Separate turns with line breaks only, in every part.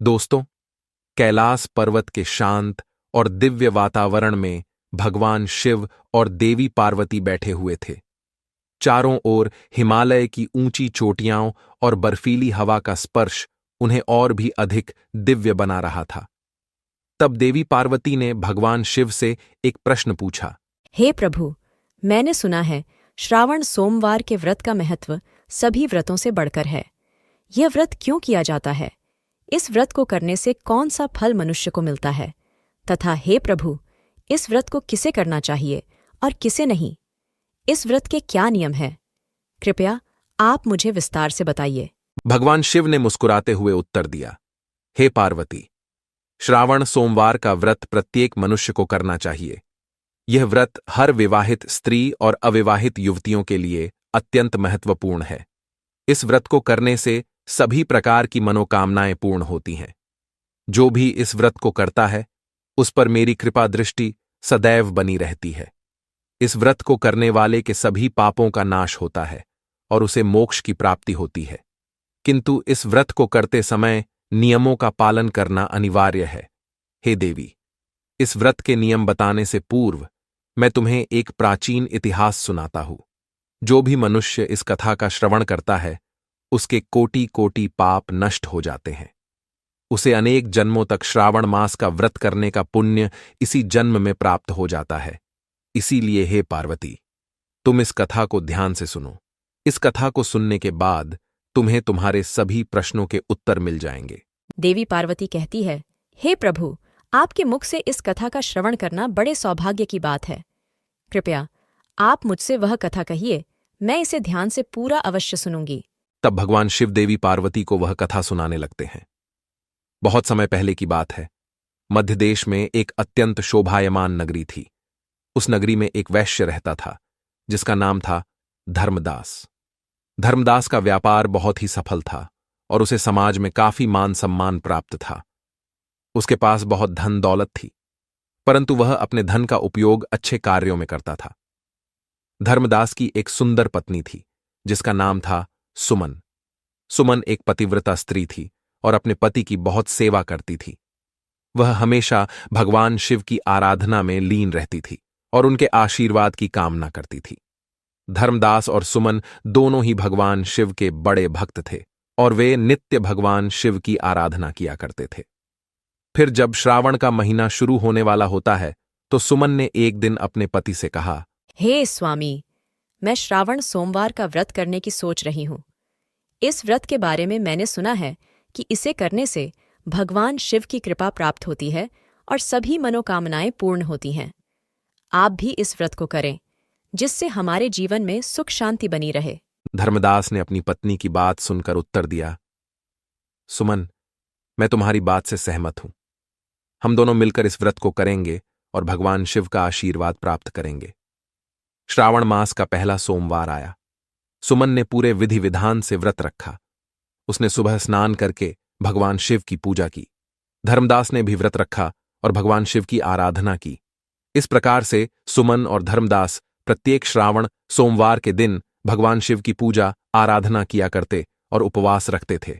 दोस्तों, कैलाश पर्वत के शांत और दिव्य वातावरण में भगवान शिव और देवी पार्वती बैठे हुए थे। चारों ओर हिमालय की ऊंची चोटियां और बर्फीली हवा का स्पर्श उन्हें और भी अधिक दिव्य बना रहा था। तब देवी पार्वती ने भगवान शिव से एक प्रश्न पूछा।
हे प्रभु, मैंने सुना है श्रावण सोमवार के व्रत का महत्व सभी व्रतों से बढ़कर है। यह व्रत क्यों किया जाता है? इस व्रत को करने से कौन सा फल मनुष्य को मिलता है? तथा हे प्रभु, इस व्रत को किसे करना चाहिए और किसे नहीं? इस व्रत के क्या नियम हैं? कृपया आप मुझे विस्तार से बताइए।
भगवान शिव ने मुस्कुराते हुए उत्तर दिया, हे पार्वती, श्रावण सोमवार का व्रत प्रत्येक मनुष्य को करना चाहिए। यह व्रत हर विवाहित स्त्री और अविवाहित युवतियों के लिए अत्यंत महत्वपूर्ण है। इस व्रत को करने से सभी प्रकार की मनोकामनाएं पूर्ण होती हैं। जो भी इस व्रत को करता है, उस पर मेरी कृपा दृष्टि सदैव बनी रहती है। इस व्रत को करने वाले के सभी पापों का नाश होता है और उसे मोक्ष की प्राप्ति होती है। किंतु इस व्रत को करते समय नियमों का पालन करना अनिवार्य है। हे देवी, इस व्रत के नियम बताने से पूर्व मैं तुम्हें एक प्राचीन इतिहास सुनाता हूं। जो भी मनुष्य इस कथा का श्रवण करता है, उसके कोटि कोटि पाप नष्ट हो जाते हैं। उसे अनेक जन्मों तक श्रावण मास का व्रत करने का पुण्य इसी जन्म में प्राप्त हो जाता है। इसीलिए हे पार्वती, तुम इस कथा को ध्यान से सुनो। इस कथा को सुनने के बाद तुम्हें तुम्हारे सभी प्रश्नों के उत्तर मिल जाएंगे।
देवी पार्वती कहती है, हे प्रभु, आपके मुख से इस कथा का श्रवण करना बड़े सौभाग्य की बात है। कृपया आप मुझसे वह कथा कहिए, मैं इसे ध्यान से पूरा अवश्य सुनूंगी।
तब भगवान शिव देवी पार्वती को वह कथा सुनाने लगते हैं। बहुत समय पहले की बात है। मध्य देश में एक अत्यंत शोभायमान नगरी थी। उस नगरी में एक वैश्य रहता था, जिसका नाम था धर्मदास। धर्मदास का व्यापार बहुत ही सफल था और उसे समाज में काफी मान सम्मान प्राप्त था। उसके पास बहुत धन दौलत थी, परंतु वह अपने धन का उपयोग अच्छे कार्यों में करता था। धर्मदास की एक सुंदर पत्नी थी, जिसका नाम था सुमन। सुमन एक पतिव्रता स्त्री थी और अपने पति की बहुत सेवा करती थी। वह हमेशा भगवान शिव की आराधना में लीन रहती थी और उनके आशीर्वाद की कामना करती थी। धर्मदास और सुमन दोनों ही भगवान शिव के बड़े भक्त थे और वे नित्य भगवान शिव की आराधना किया करते थे। फिर जब श्रावण का महीना शुरू होने वाला होता है, तो सुमन ने एक दिन अपने पति से कहा,
हे स्वामी, मैं श्रावण सोमवार का व्रत करने की सोच रही हूँ। इस व्रत के बारे में मैंने सुना है कि इसे करने से भगवान शिव की कृपा प्राप्त होती है और सभी मनोकामनाएं पूर्ण होती हैं। आप भी इस व्रत को करें, जिससे हमारे जीवन में सुख शांति बनी रहे।
धर्मदास ने अपनी पत्नी की बात सुनकर उत्तर दिया, सुमन, मैं तुम्हारी बात से सहमत हूं। हम दोनों मिलकर इस व्रत को करेंगे और भगवान शिव का आशीर्वाद प्राप्त करेंगे। श्रावण मास का पहला सोमवार आया। सुमन ने पूरे विधि विधान से व्रत रखा। उसने सुबह स्नान करके भगवान शिव की पूजा की। धर्मदास ने भी व्रत रखा और भगवान शिव की आराधना की। इस प्रकार से सुमन और धर्मदास प्रत्येक श्रावण सोमवार के दिन भगवान शिव की पूजा आराधना किया करते और उपवास रखते थे।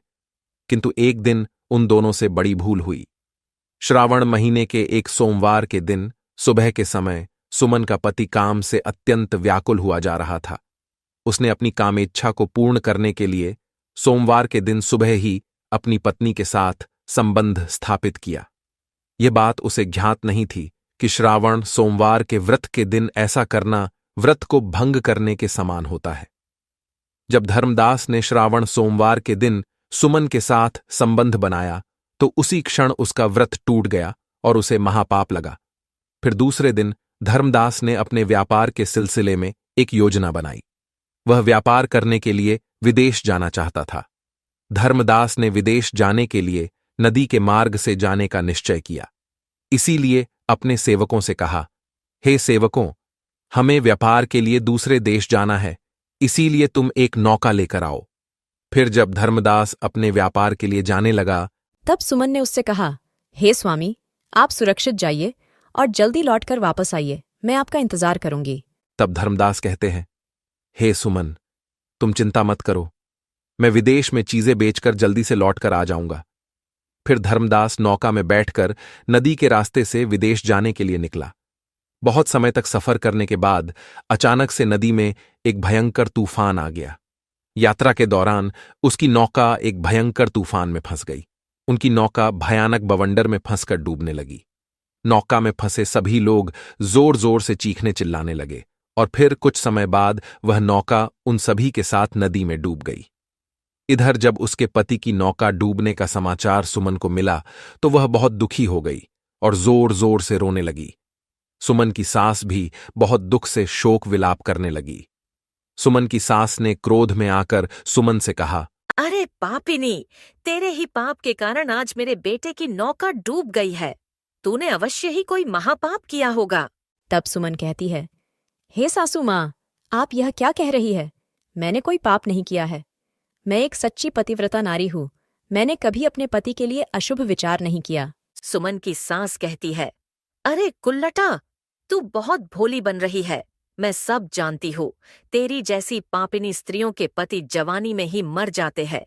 किंतु एक दिन उन दोनों से बड़ी भूल हुई। श्रावण महीने के एक सोमवार के दिन सुबह के समय सुमन का पति काम से अत्यंत व्याकुल हुआ जा रहा था। उसने अपनी कामेच्छा को पूर्ण करने के लिए सोमवार के दिन सुबह ही अपनी पत्नी के साथ संबंध स्थापित किया। यह बात उसे ज्ञात नहीं थी कि श्रावण सोमवार के व्रत के दिन ऐसा करना व्रत को भंग करने के समान होता है। जब धर्मदास ने श्रावण सोमवार के दिन सुमन के साथ संबंध बनाया, तो उसी क्षण उसका व्रत टूट गया और उसे महापाप लगा। फिर दूसरे दिन धर्मदास ने अपने व्यापार के सिलसिले में एक योजना बनाई। वह व्यापार करने के लिए विदेश जाना चाहता था। धर्मदास ने विदेश जाने के लिए नदी के मार्ग से जाने का निश्चय किया। इसीलिए अपने सेवकों से कहा, हे सेवकों, हमें व्यापार के लिए दूसरे देश जाना है, इसीलिए तुम एक नौका लेकर आओ। फिर जब धर्मदास अपने व्यापार के लिए जाने लगा,
तब सुमन ने उससे कहा, हे स्वामी, आप सुरक्षित जाइए और जल्दी लौटकर वापस आइए। मैं आपका इंतजार करूंगी।
तब धर्मदास कहते हैं, हे सुमन, तुम चिंता मत करो, मैं विदेश में चीजें बेचकर जल्दी से लौटकर आ जाऊंगा। फिर धर्मदास नौका में बैठकर नदी के रास्ते से विदेश जाने के लिए निकला। बहुत समय तक सफर करने के बाद अचानक से नदी में एक भयंकर तूफान आ गया। यात्रा के दौरान उसकी नौका एक भयंकर तूफान में फंस गई। उनकी नौका भयानक बवंडर में फंसकर डूबने लगी। नौका में फंसे सभी लोग जोर जोर से चीखने चिल्लाने लगे और फिर कुछ समय बाद वह नौका उन सभी के साथ नदी में डूब गई। इधर जब उसके पति की नौका डूबने का समाचार सुमन को मिला तो वह बहुत दुखी हो गई और जोर जोर से रोने लगी। सुमन की सास भी बहुत दुख से शोक विलाप करने लगी। सुमन की सास ने क्रोध में आकर सुमन से कहा,
अरे पापिनी, तेरे ही पाप के कारण आज मेरे बेटे की नौका डूब गई है। तूने अवश्य ही कोई महापाप किया होगा।
तब सुमन कहती है, हे सासू माँ, आप यह क्या कह रही है? मैंने कोई पाप नहीं किया है। मैं एक सच्ची पतिव्रता नारी हूँ। मैंने कभी अपने पति के लिए अशुभ विचार नहीं किया।
सुमन की सास कहती है, अरे कुल्लटा, तू बहुत भोली बन रही है। मैं सब जानती हूँ। तेरी जैसी पापिनी स्त्रियों के पति जवानी में ही मर जाते हैं।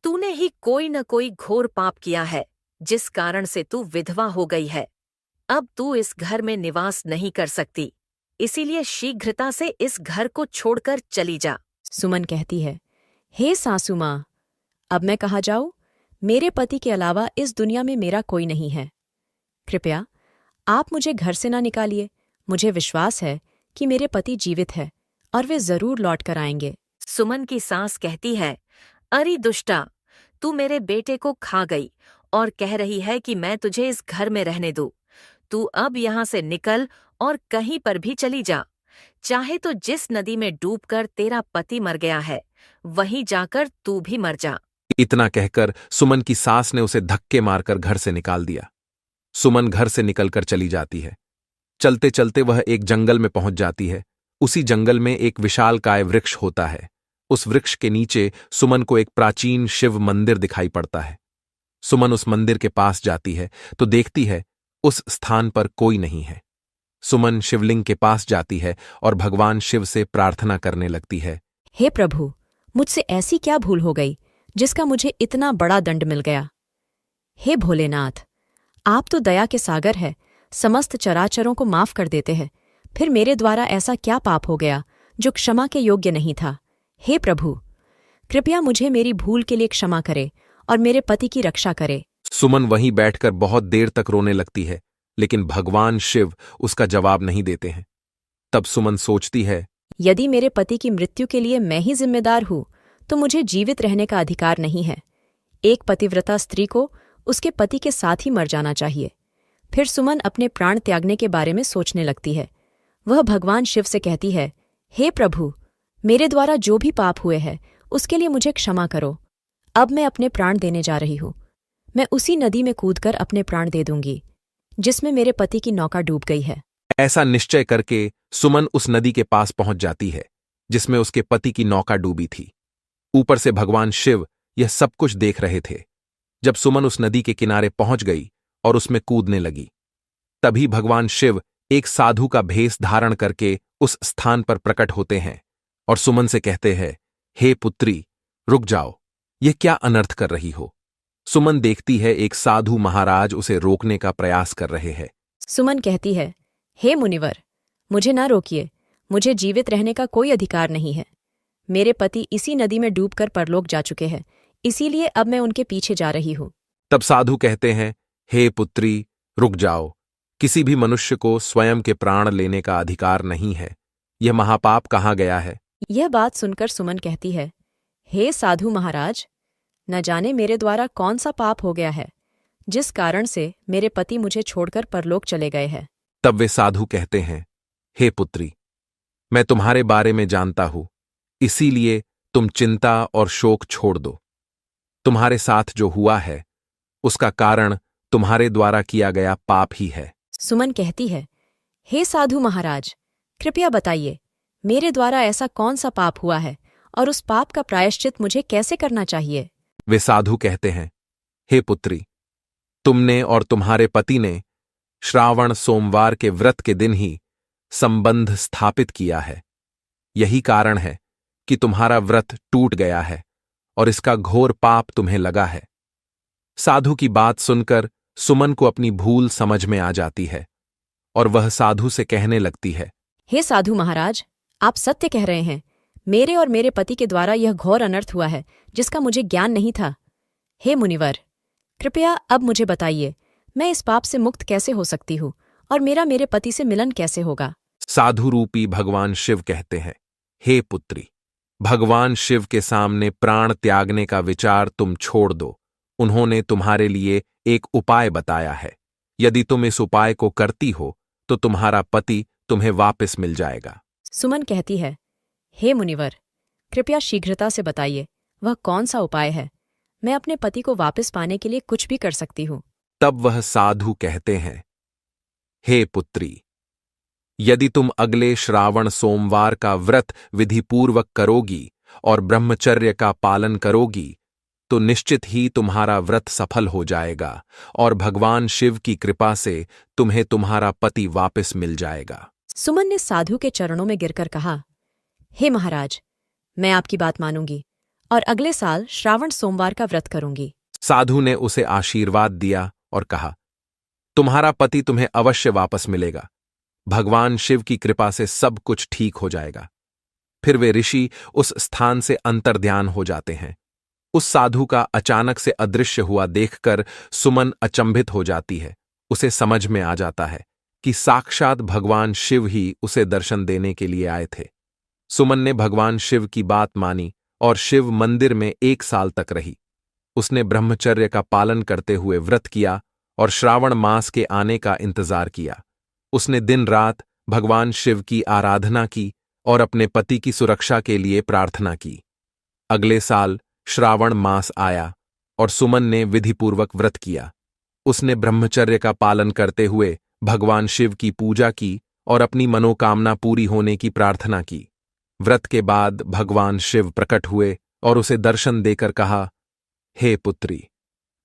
तूने ही कोई न कोई घोर पाप किया है, जिस कारण से तू विधवा हो गई है। अब तू इस घर में निवास नहीं कर सकती, इसीलिए शीघ्रता से इस घर को छोड़कर चली जा।
सुमन कहती है, हे सासू माँ, अब मैं कहाँ जाऊँ? मेरे पति के अलावा इस दुनिया में मेरा कोई नहीं है। कृपया आप मुझे घर से ना निकालिए। मुझे विश्वास है कि मेरे पति जीवित है और वे जरूर लौट कर आएंगे।
सुमन की सास कहती है, अरे दुष्टा, तू मेरे बेटे को खा गई और कह रही है कि मैं तुझे इस घर में रहने दूँ। तू अब यहाँ से निकल और कहीं पर भी चली जा। चाहे तो जिस नदी में डूबकर तेरा पति मर गया है, वहीं जाकर तू भी मर जा।
इतना कहकर सुमन की सास ने उसे धक्के मारकर घर से निकाल दिया। सुमन घर से निकलकर चली जाती है। चलते चलते वह एक जंगल में पहुंच जाती है। उसी जंगल में एक विशालकाय वृक्ष होता है। उस वृक्ष के नीचे सुमन को एक प्राचीन शिव मंदिर दिखाई पड़ता है। सुमन उस मंदिर के पास जाती है तो देखती है उस स्थान पर कोई नहीं है। सुमन शिवलिंग के पास जाती है और भगवान शिव से प्रार्थना करने लगती है,
हे प्रभु, मुझसे ऐसी क्या भूल हो गई जिसका मुझे इतना बड़ा दंड मिल गया? हे भोलेनाथ, आप तो दया के सागर है, समस्त चराचरों को माफ कर देते हैं। फिर मेरे द्वारा ऐसा क्या पाप हो गया जो क्षमा के योग्य नहीं था? हे प्रभु, कृपया मुझे मेरी भूल के लिए क्षमा करे और मेरे पति की रक्षा करे।
सुमन वहीं बैठकर बहुत देर तक रोने लगती है, लेकिन भगवान शिव उसका जवाब नहीं देते हैं। तब सुमन सोचती है,
यदि मेरे पति की मृत्यु के लिए मैं ही जिम्मेदार हूँ तो मुझे जीवित रहने का अधिकार नहीं है। एक पतिव्रता स्त्री को उसके पति के साथ ही मर जाना चाहिए। फिर सुमन अपने प्राण त्यागने के बारे में सोचने लगती है। वह भगवान शिव से कहती है, हे प्रभु, मेरे द्वारा जो भी पाप हुए हैं उसके लिए मुझे क्षमा करो। अब मैं अपने प्राण देने जा रही हूँ। मैं उसी नदी में कूदकर अपने प्राण दे दूंगी जिसमें मेरे पति की नौका डूब गई है।
ऐसा निश्चय करके सुमन उस नदी के पास पहुंच जाती है जिसमें उसके पति की नौका डूबी थी। ऊपर से भगवान शिव यह सब कुछ देख रहे थे। जब सुमन उस नदी के किनारे पहुंच गई और उसमें कूदने लगी, तभी भगवान शिव एक साधु का भेष धारण करके उस स्थान पर प्रकट होते हैं और सुमन से कहते हैं, हे पुत्री, रुक जाओ, ये क्या अनर्थ कर रही हो? सुमन देखती है एक साधु महाराज उसे रोकने का प्रयास कर रहे हैं।
सुमन कहती है, हे मुनिवर, मुझे ना रोकिए। मुझे जीवित रहने का कोई अधिकार नहीं है। मेरे पति इसी नदी में डूबकर परलोक जा चुके हैं, इसीलिए अब मैं उनके पीछे जा रही हूँ।
तब साधु कहते हैं, हे पुत्री, रुक जाओ। किसी भी मनुष्य को स्वयं के प्राण लेने का अधिकार नहीं है। यह महापाप कहाँ गया है?
यह बात सुनकर सुमन कहती है, हे साधु महाराज, न जाने मेरे द्वारा कौन सा पाप हो गया है जिस कारण से मेरे पति मुझे छोड़कर परलोक चले गए हैं।
तब वे साधु कहते हैं, हे पुत्री, मैं तुम्हारे बारे में जानता हूं, इसीलिए तुम चिंता और शोक छोड़ दो। तुम्हारे साथ जो हुआ है उसका कारण तुम्हारे द्वारा किया गया पाप ही है।
सुमन कहती है, हे साधु महाराज, कृपया बताइए, मेरे द्वारा ऐसा कौन सा पाप हुआ है और उस पाप का प्रायश्चित मुझे कैसे करना चाहिए?
वे साधु कहते हैं, हे पुत्री, तुमने और तुम्हारे पति ने श्रावण सोमवार के व्रत के दिन ही संबंध स्थापित किया है। यही कारण है कि तुम्हारा व्रत टूट गया है और इसका घोर पाप तुम्हें लगा है। साधु की बात सुनकर सुमन को अपनी भूल समझ में आ जाती है और वह साधु से कहने लगती है,
हे साधु महाराज, आप सत्य कह रहे हैं। मेरे और मेरे पति के द्वारा यह घोर अनर्थ हुआ है जिसका मुझे ज्ञान नहीं था। हे मुनिवर, कृपया अब मुझे बताइए, मैं इस पाप से मुक्त कैसे हो सकती हूँ और मेरा मेरे पति से मिलन कैसे होगा?
साधु रूपी भगवान शिव कहते हैं, हे पुत्री, भगवान शिव के सामने प्राण त्यागने का विचार तुम छोड़ दो। उन्होंने तुम्हारे लिए एक उपाय बताया है। यदि तुम इस उपाय को करती हो तो तुम्हारा पति तुम्हें वापस मिल जाएगा।
सुमन कहती है, हे मुनिवर, कृपया शीघ्रता से बताइए, वह कौन सा उपाय है? मैं अपने पति को वापस पाने के लिए कुछ भी कर सकती हूँ।
तब वह साधु कहते हैं, हे पुत्री, यदि तुम अगले श्रावण सोमवार का व्रत विधिपूर्वक करोगी और ब्रह्मचर्य का पालन करोगी तो निश्चित ही तुम्हारा व्रत सफल हो जाएगा और भगवान शिव की कृपा से तुम्हें तुम्हारा पति वापस मिल जाएगा।
सुमन ने साधु के चरणों में गिरकर कहा, हे महाराज, मैं आपकी बात मानूंगी और अगले साल श्रावण सोमवार का व्रत करूंगी।
साधु ने उसे आशीर्वाद दिया और कहा, तुम्हारा पति तुम्हें अवश्य वापस मिलेगा। भगवान शिव की कृपा से सब कुछ ठीक हो जाएगा। फिर वे ऋषि उस स्थान से अंतर्ध्यान हो जाते हैं। उस साधु का अचानक से अदृश्य हुआ देखकर सुमन अचंभित हो जाती है। उसे समझ में आ जाता है कि साक्षात भगवान शिव ही उसे दर्शन देने के लिए आए थे। सुमन ने भगवान शिव की बात मानी और शिव मंदिर में 1 साल तक रही। उसने ब्रह्मचर्य का पालन करते हुए व्रत किया और श्रावण मास के आने का इंतजार किया। उसने दिन रात भगवान शिव की आराधना की और अपने पति की सुरक्षा के लिए प्रार्थना की। अगले साल श्रावण मास आया और सुमन ने विधिपूर्वक व्रत किया। उसने ब्रह्मचर्य का पालन करते हुए भगवान शिव की पूजा की और अपनी मनोकामना पूरी होने की प्रार्थना की। व्रत के बाद भगवान शिव प्रकट हुए और उसे दर्शन देकर कहा, हे पुत्री,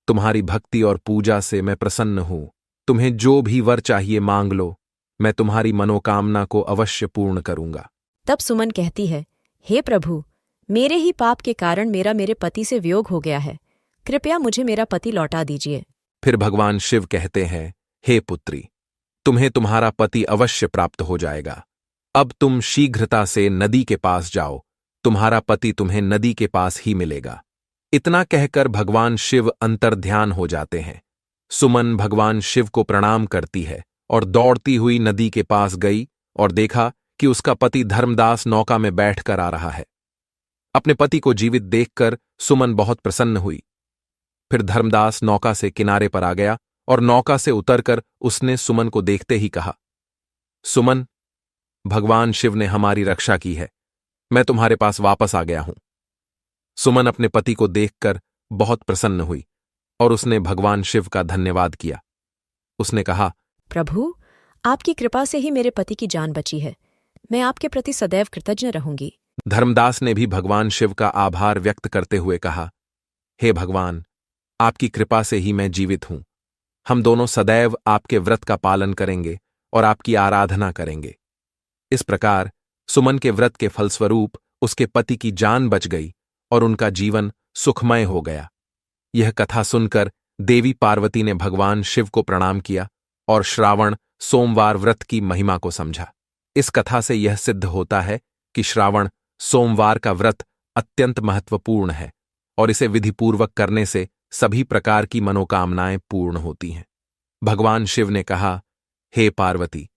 तुम्हारी भक्ति और पूजा से मैं प्रसन्न हूं। तुम्हें जो भी वर चाहिए मांग लो, मैं तुम्हारी मनोकामना को अवश्य पूर्ण करूंगा।
तब सुमन कहती है, हे प्रभु, मेरे ही पाप के कारण मेरा मेरे पति से वियोग हो गया है। कृपया मुझे मेरा पति लौटा दीजिए।
फिर भगवान शिव कहते हैं, हे पुत्री, तुम्हें तुम्हारा पति अवश्य प्राप्त हो जाएगा। अब तुम शीघ्रता से नदी के पास जाओ, तुम्हारा पति तुम्हें नदी के पास ही मिलेगा। इतना कहकर भगवान शिव अंतर्ध्यान हो जाते हैं। सुमन भगवान शिव को प्रणाम करती है और दौड़ती हुई नदी के पास गई और देखा कि उसका पति धर्मदास नौका में बैठकर आ रहा है। अपने पति को जीवित देखकर सुमन बहुत प्रसन्न हुई। फिर धर्मदास नौका से किनारे पर आ गया और नौका से उतरकर उसने सुमन को देखते ही कहा, सुमन, भगवान शिव ने हमारी रक्षा की है। मैं तुम्हारे पास वापस आ गया हूं। सुमन अपने पति को देखकर बहुत प्रसन्न हुई और उसने भगवान शिव का धन्यवाद किया। उसने कहा,
प्रभु, आपकी कृपा से ही मेरे पति की जान बची है। मैं आपके प्रति सदैव कृतज्ञ रहूंगी।
धर्मदास ने भी भगवान शिव का आभार व्यक्त करते हुए कहा, हे भगवान, आपकी कृपा से ही मैं जीवित हूं। हम दोनों सदैव आपके व्रत का पालन करेंगे और आपकी आराधना करेंगे। इस प्रकार सुमन के व्रत के फलस्वरूप उसके पति की जान बच गई और उनका जीवन सुखमय हो गया। यह कथा सुनकर देवी पार्वती ने भगवान शिव को प्रणाम किया और श्रावण सोमवार व्रत की महिमा को समझा। इस कथा से यह सिद्ध होता है कि श्रावण सोमवार का व्रत अत्यंत महत्वपूर्ण है और इसे विधिपूर्वक करने से सभी प्रकार की मनोकामनाएं पूर्ण होती हैं। भगवान शिव ने कहा, हे पार्वती,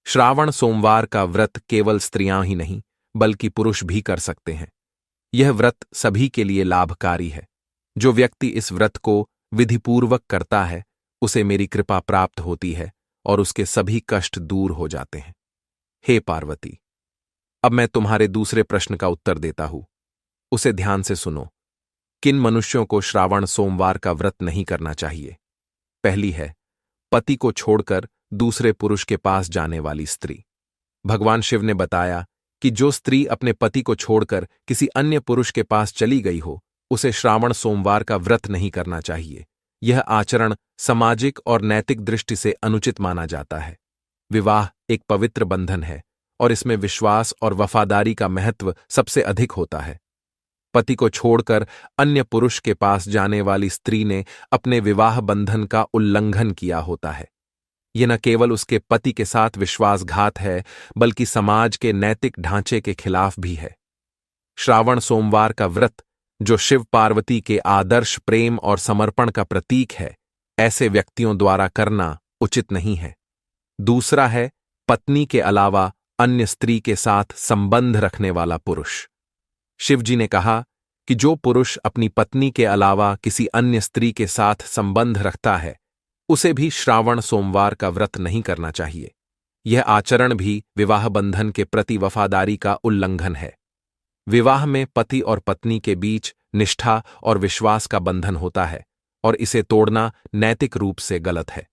श्रावण सोमवार का व्रत केवल स्त्रियां ही नहीं बल्कि पुरुष भी कर सकते हैं। यह व्रत सभी के लिए लाभकारी है। जो व्यक्ति इस व्रत को विधिपूर्वक करता है उसे मेरी कृपा प्राप्त होती है और उसके सभी कष्ट दूर हो जाते हैं। हे पार्वती, अब मैं तुम्हारे दूसरे प्रश्न का उत्तर देता हूं। उसे ध्यान से सुनो। किन मनुष्यों को श्रावण सोमवार का व्रत नहीं करना चाहिए? पहली है पति को छोड़कर दूसरे पुरुष के पास जाने वाली स्त्री। भगवान शिव ने बताया कि जो स्त्री अपने पति को छोड़कर किसी अन्य पुरुष के पास चली गई हो उसे श्रावण सोमवार का व्रत नहीं करना चाहिए। यह आचरण सामाजिक और नैतिक दृष्टि से अनुचित माना जाता है। विवाह एक पवित्र बंधन है और इसमें विश्वास और वफादारी का महत्व सबसे अधिक होता है। पति को छोड़कर अन्य पुरुष के पास जाने वाली स्त्री ने अपने विवाह बंधन का उल्लंघन किया होता है। यह न केवल उसके पति के साथ विश्वासघात है, बल्कि समाज के नैतिक ढांचे के खिलाफ भी है। श्रावण सोमवार का व्रत, जो शिव पार्वती के आदर्श प्रेम और समर्पण का प्रतीक है, ऐसे व्यक्तियों द्वारा करना उचित नहीं है। दूसरा है पत्नी के अलावा अन्य स्त्री के साथ संबंध रखने वाला पुरुष। शिवजी ने कहा कि जो पुरुष अपनी पत्नी के अलावा किसी अन्य स्त्री के साथ संबंध रखता है, उसे भी श्रावण सोमवार का व्रत नहीं करना चाहिए। यह आचरण भी विवाह बंधन के प्रति वफादारी का उल्लंघन है। विवाह में पति और पत्नी के बीच निष्ठा और विश्वास का बंधन होता है और इसे तोड़ना नैतिक रूप से गलत है।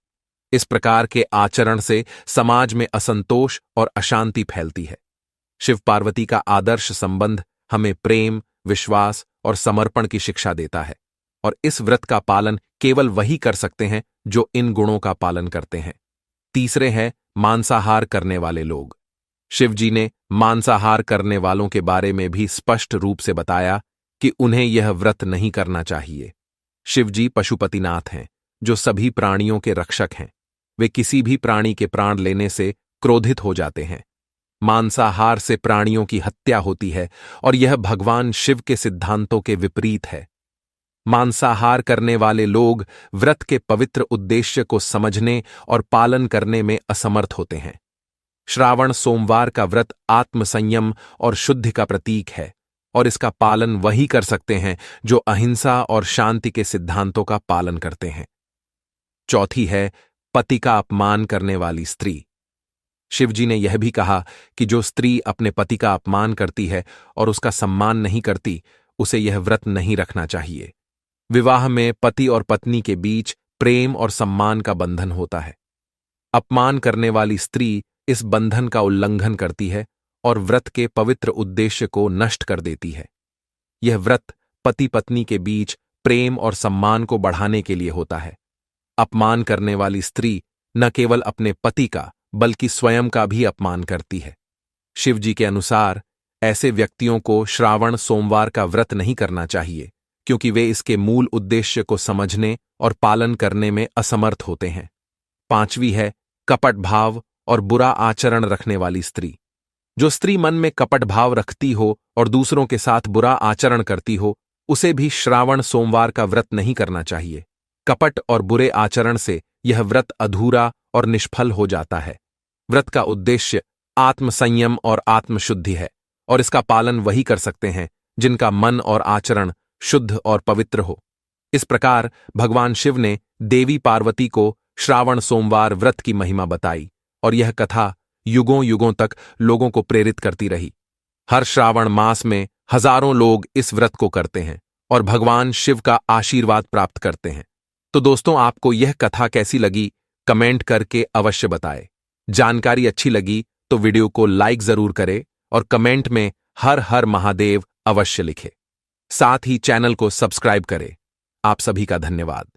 इस प्रकार के आचरण से समाज में असंतोष और अशांति फैलती है। शिव पार्वती का आदर्श संबंध हमें प्रेम, विश्वास और समर्पण की शिक्षा देता है, और इस व्रत का पालन केवल वही कर सकते हैं जो इन गुणों का पालन करते हैं। तीसरे हैं मांसाहार करने वाले लोग। शिवजी ने मांसाहार करने वालों के बारे में भी स्पष्ट रूप से बताया कि उन्हें यह व्रत नहीं करना चाहिए। शिवजी पशुपतिनाथ हैं, जो सभी प्राणियों के रक्षक हैं। वे किसी भी प्राणी के प्राण लेने से क्रोधित हो जाते हैं। मांसाहार से प्राणियों की हत्या होती है और यह भगवान शिव के सिद्धांतों के विपरीत है। मांसाहार करने वाले लोग व्रत के पवित्र उद्देश्य को समझने और पालन करने में असमर्थ होते हैं। श्रावण सोमवार का व्रत आत्मसंयम और शुद्धि का प्रतीक है, और इसका पालन वही कर सकते हैं जो अहिंसा और शांति के सिद्धांतों का पालन करते हैं। चौथी है पति का अपमान करने वाली स्त्री। शिवजी ने यह भी कहा कि जो स्त्री अपने पति का अपमान करती है और उसका सम्मान नहीं करती, उसे यह व्रत नहीं रखना चाहिए। विवाह में पति और पत्नी के बीच प्रेम और सम्मान का बंधन होता है। अपमान करने वाली स्त्री इस बंधन का उल्लंघन करती है और व्रत के पवित्र उद्देश्य को नष्ट कर देती है। यह व्रत पति पत्नी के बीच प्रेम और सम्मान को बढ़ाने के लिए होता है। अपमान करने वाली स्त्री न केवल अपने पति का, बल्कि स्वयं का भी अपमान करती है। शिवजी के अनुसार ऐसे व्यक्तियों को श्रावण सोमवार का व्रत नहीं करना चाहिए, क्योंकि वे इसके मूल उद्देश्य को समझने और पालन करने में असमर्थ होते हैं। पांचवी है कपट भाव और बुरा आचरण रखने वाली स्त्री। जो स्त्री मन में कपट भाव रखती हो और दूसरों के साथ बुरा आचरण करती हो, उसे भी श्रावण सोमवार का व्रत नहीं करना चाहिए। कपट और बुरे आचरण से यह व्रत अधूरा और निष्फल हो जाता है। व्रत का उद्देश्य आत्मसंयम और आत्मशुद्धि है, और इसका पालन वही कर सकते हैं जिनका मन और आचरण शुद्ध और पवित्र हो। इस प्रकार भगवान शिव ने देवी पार्वती को श्रावण सोमवार व्रत की महिमा बताई, और यह कथा युगों युगों तक लोगों को प्रेरित करती रही। हर श्रावण मास में हजारों लोग इस व्रत को करते हैं और भगवान शिव का आशीर्वाद प्राप्त करते हैं। तो दोस्तों, आपको यह कथा कैसी लगी, कमेंट करके अवश्य बताएं। जानकारी अच्छी लगी तो वीडियो को लाइक जरूर करें और कमेंट में हर हर महादेव अवश्य लिखें। साथ ही चैनल को सब्सक्राइब करें। आप सभी का धन्यवाद।